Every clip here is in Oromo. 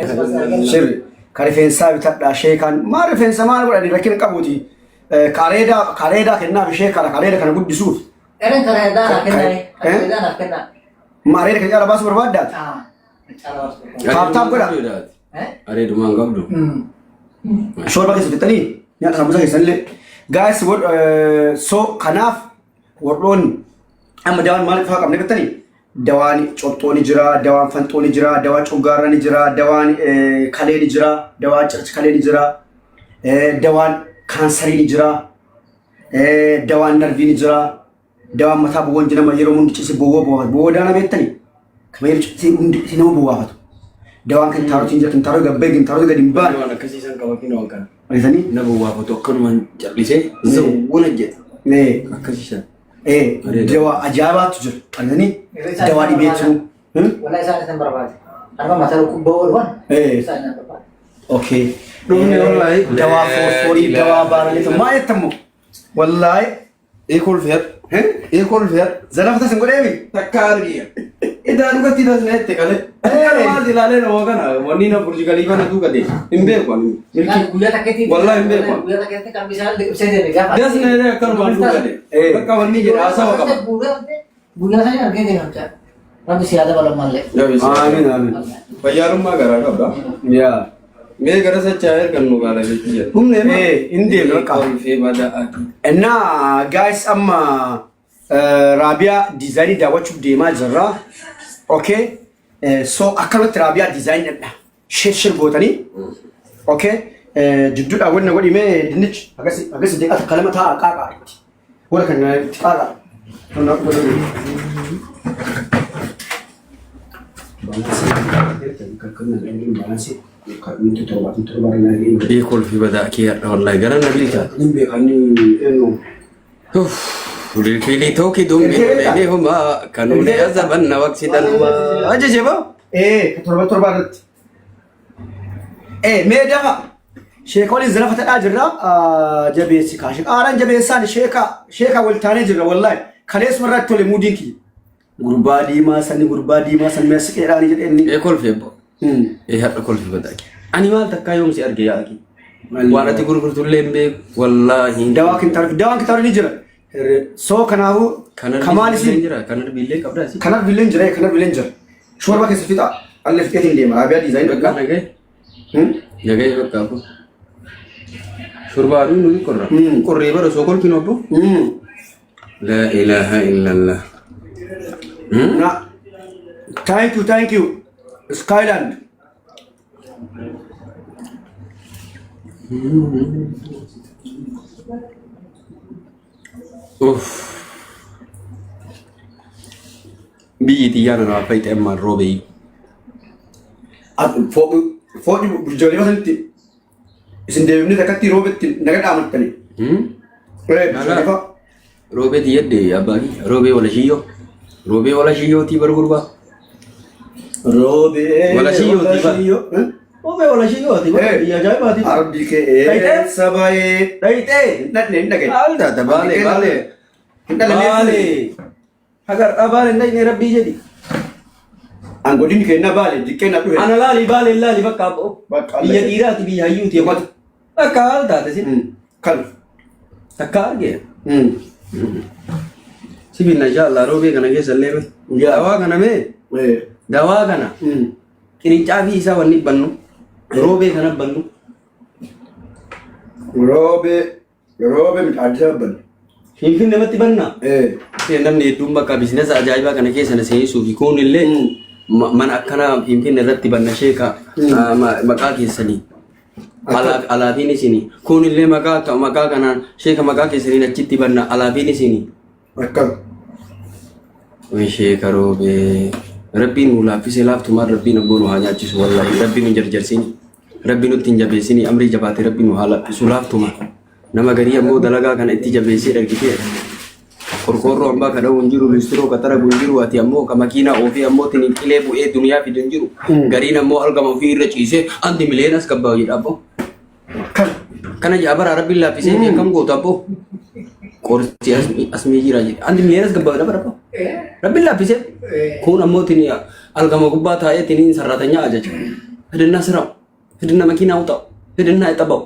Sir karifeensaa bitadhaa sheekaan maal rifeensa maal godhani rakkina qabuuti kareedaa kennaa sheekala kareeda kana guddisuuf. Eren kareedaa kenna. Maareeda kan caalaa baasuu barbaaddaati. Kaaptaaf godha. Areedumaan qabdu. Shoorba keessa fixanii nyaata sambuusa keessanillee. Guys so kanaaf warroonni amma dawaan maal fa'aa qabne beektanii? Dawaan copxooni jira, dawaan fanxooni jira, dawaan coggaarrani jira, dawaan kaleeni jira, dawaan circi kaleeni jira, dawaan kaansariini jira, dawaan narviini jira, dawaan mataa bu'uun jira yeroo hundi cisi bu'uura bu'aafatu. Bu'uura daana beektanii? Kama yeroo cisi hundi si nama bu'aafatu. Dawaan kintaarotiin jira, kintaaroo gabbee, kintaaroo gadi hin baane. Waan akkasiisan qabatiin waan kana. Argitanii? Na bu'aafatu akkanumaan callisee zawwuna jedha. Akkasiisan. Dawaa ajaa'ibaatu jira. Argitanii? Dawaa dhibeetu. Wallahi isaan isin barbaade. Arba mataa kubbaa oolwan. Isaan isin barbaade. Okay. Dhumni wallahi. Dawaa fosforii, dawaa baaraliitu maa jettammoo? Wallahi. Eekol fe'at. Eekol fe'at. Zalafata sin godheemi? Takka argiya. Idaa dhugatti das na itti qalee. Maal ilaalee nama kana wanni na burjigalii kana dhugate. Hin beeku ani. Guyyaa takkeetti. Wallahi hin beeku. Guyyaa takkeetti kan bishaan ibsee deeme gaafa. Das na illee akkanumaan dhugate. Bakka wanni jedha haasawaa qaba. Guyyaa sana argee deemamcha. Rabbi siyaada balammallee. Amiin amiin. Fayyaalummaa garaa qabda. Yaa. Mee gara sachaa ergan nu gaala jechuudha jedha. Humne indee beekaa. Kolfee badaa'aati. እና ጋይስ አማ ራቢያ ዲዛይን ዳዋቹ ዴማ ጀራ ኦኬ ሶ አከበት ራቢያ ዲዛይን ነዳ ሸሽር ጎተኒ ኦኬ ጅዱዳ ወነ ወዲሜ ድንች አገስ ደቃ ከለመታ አቃቃ ወለ ከነ ተቃቃ እና ወደ Eekol fi badaa'aa wallahi gara na bilisa. Filfili tokki dumbii homa kanuulee azaban na waqsidan ajaje ba? torba irratti. Mee dafa sheekoliin zalafatadhaa jirra jabeessi kaashi qaaraan jabeessaan sheeka waltaanee jirra wallahi kaleessuma irratti tole muudiin kiyya. Gurbaa diimaa sanni meessi qeeraanii jedheenni. Eekol fi ebbo. Hadha kolfi badaa'aa. Ani maal takkaa yoomsi arge yaa'aki. Waan ati gurgurtullee hin beeku wallahi. Dawaan kitaaba ni jira. So kanaafu kamaan isin jira kanar billee qabda isin. Kanar billeen jira. Shoorba keessa fixa alle fixeetiin deema. Raabiyaa diizaayinii dhaqqa. Nagay bakka ko. Shoorba aduu nuti qorra. Qorree bara soo kolfi nobbo. La ilaha illallah. Na thank you. Skyland. Biyyi xiyyaana nama fayyite amma roobee. Foodhi ijoollee masanitti isin deebifnee takkatti roobetti naga dhaamattani. Roobee tiyyadde abbaani roobee wala shiyyoo. Roobee wala shiyyootii bargurbaa. Roobee wala shiyyoo. Roobee wala shiyyootii biyya ajaa'ibaati. Arbi kee sabaayee dhaqnee hin dhagaye. Maal taata baalee. Agar abale ndai rabbi jadi. Anggodin kena bale, dikena tu. Ana lali bakka abo. Biya tira ti biya hayu ti wat. Akal ta sin. Kal. Takar ge. Sibin insya Allah robe kana ge salle me. Dawa kana me. Dawa kana. Kiricha bi isa wani bannu. Robe kana bannu. Robe mit adja bannu. Finfinnee namatti banna. Namni hedduun bakka biizinasa ajaa'ibaa kana keessa na seensuuf kun illee mana akkana Finfinnee irratti banna sheeka maqaa keessanii. Alaafiin isinii. Kun illee maqaa kanaan sheeka maqaa keessanii achitti banna alaafiin isinii. Akkam. Sheeka roobee. Rabbiin nu laaffisee laaftumaan rabbiin abboo nu haa nyaachisu wallahi rabbiin nu jarjarsini. Rabbiin nutti hin jabeessini amrii jabaatee rabbiin nu haa laaffisu laaftumaan. Nama garii ammoo dalagaa kana itti jabeessee dhagitee qorqoorroo ambaa kadha hunjiru ministiroo katara hunjiru ati ammoo ka makiinaa ofii ammoo tiniin qilee bu'ee duniyaa fidin jiru gariin ammoo algama ofii irra ciisee anti mileenas kabbaa jedha abbo kana jaabara rabbiin laaffisee beekam gootu abbo qorti asmii jira jedha anti mileenas kabbaa jedha bara abbo rabbiin laaffisee kun ammoo tiniin algama gubbaa taa'ee tiniin sarratanyaa ajaja هدنا سراو هدنا مكينة أوطاو هدنا إطباو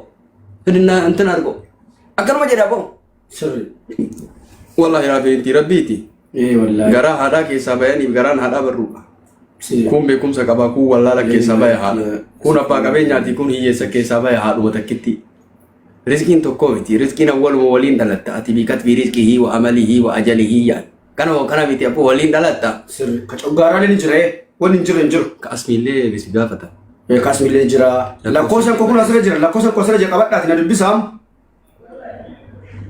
هدنا أنتن أرقو أكل ما جرابو سر والله يا بنتي ربيتي إيه والله غرا هذا كيسا بياني غران هذا برو كون بكم سكاباكو والله لك كيسا باي هذا كون أبا كبين ياتي كون هي سكيسا باي هذا وتكتي رزقين تكوتي رزقين أول وولين دلتا أتي بكت في رزقه وعمله وأجله يعني كانوا بيتي أبو ولين دلتا سر كتوغارا نجرا ونجر كاسمي لي بس بافتا كاسمي نجرا لا كوسن كوكو نسر جرا لا كوسن كوسن جرا قبط داتنا دبسام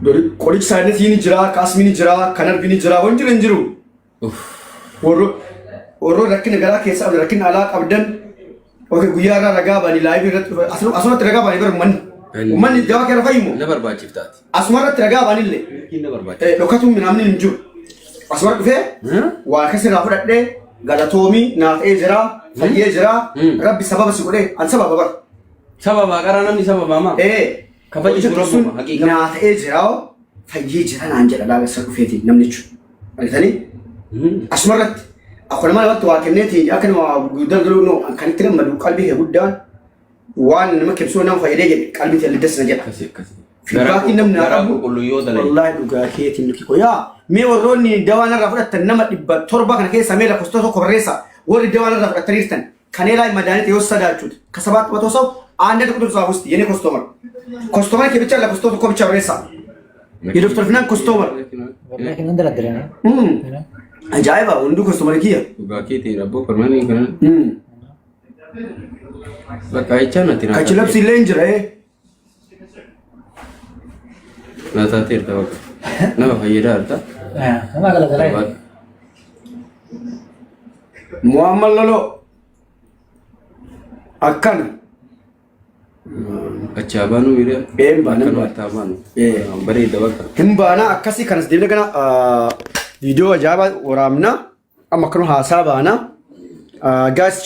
دوري كوليج ساينس نجرا كاسمي نجرا كنر بي نجرا ونجرو ورو لكن غلا كيسا لكن على ابدن اوكي غيارا رغاباني لايف اصلا رغاباني برمن ومن جوا كده فايمو نبر باجي فتات اسمرت رغاباني اللي نبر باجي لو كاتم من عاملين نجو اسمرت فيه وكسر افرد ده غلطومي ناف اجرا فدي اجرا ربي سبب سكوده ان سبب بر سبب اقرانا من سبب ما كفايه سورم حقيقه ناف اجرا فدي اجرا انجل لا سكوفيتي نمنچ قالتني اسمرت اكو ما وقت واكنتي اكن غدغلو نو كان تلمد قلبي غدان وان ما كبسو نام فايده قلبي تلدس نجا كسي في باقي نمنا غرابو كله يودل والله دوغاكيتي نكي كويا مي وروني دوانا رافدا تنما دب تربا كان كي سميلا كوستو كوبريسا ور دوانا رافدا تريستن كان لا مدانيت يوسداچوت كسبات وتوسو አንድ ቁጥር ጻፍ ውስጥ የኔ ኮስተመር ከብቻ ለኮስቶ ኮብቻ ብሬሳ የዶክተር ፍናን ኮስተመር لكن عندنا درنا አጃይባ ወንዱ ኮስተመር ኪያ دوغاكيتي ربو فرماني كان በቃ አይቻናት ነው ከችለብስ ለንጅራ ናታቴር ተወቀ ነው ፈየዳ አርታ ما قال لك ሙአመል ሎሎ አካን አቻባኑ ይረ ኤምባና ታባኑ በሬ ደወቀ ህምባና አካሲ ከነስ ደብለገና ቪዲዮ አጃባ ወራምና አማከኑ ሐሳባና ጋስ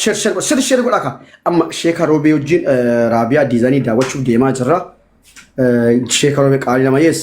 ሸር ጎዳካ አማ ሼካ ሮቤ ወጂን ራቢያ ዲዛይን ዳወቹ ዴማ ጅራ ሼካ ሮቤ ቃሊ ለማየስ